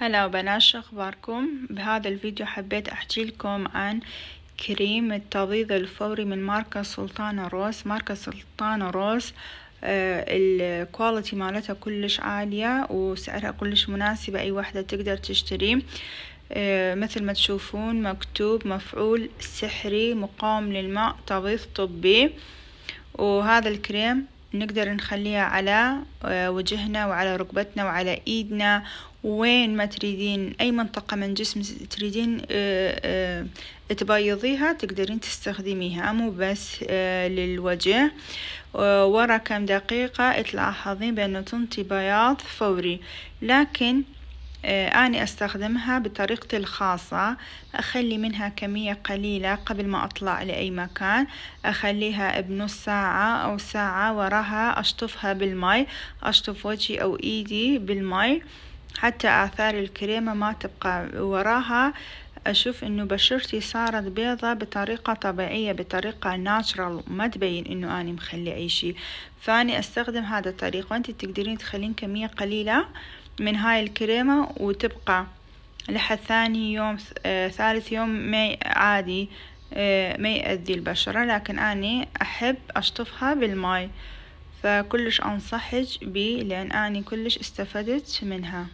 هلا وبنات، شو اخباركم؟ بهذا الفيديو حبيت احكي لكم عن كريم التبييض الفوري من ماركة سلطانة روز. الكواليتي مالتها كلش عالية وسعرها كلش مناسبة، اي وحدة تقدر تشتريه. مثل ما تشوفون مكتوب مفعول سحري مقاوم للماء تبييض طبي. وهذا الكريم نقدر نخليه على وجهنا وعلى ركبتنا وعلى ايدنا، وين ما تريدين اي منطقة من جسم تريدين تبيضيها تقدرين تستخدميها، مو بس للوجه. ورا كم دقيقة تلاحظين بأنه تنطي بياض فوري. لكن أنا أستخدمها بطريقتي الخاصة، أخلي منها كمية قليلة قبل ما أطلع لأي مكان، أخليها بنص ساعة أو ساعة، وراها أشطفها بالماء، أشطف وجهي أو إيدي بالماء حتى آثار الكريمة ما تبقى. وراها أشوف إنه بشرتي صارت بيضة بطريقة طبيعية، بطريقة ناتشرال، ما تبين إنه أنا مخلي أي شيء. فأني أستخدم هذا الطريقة، وأنت تقدرين تخلين كمية قليلة من هاي الكريمة وتبقى لحد ثاني يوم ثالث يوم ما عادي، ما يأذي البشرة. لكن أنا أحب أشطفها بالماء، فكلش أنصحك بي لأن أنا كلش استفدت منها.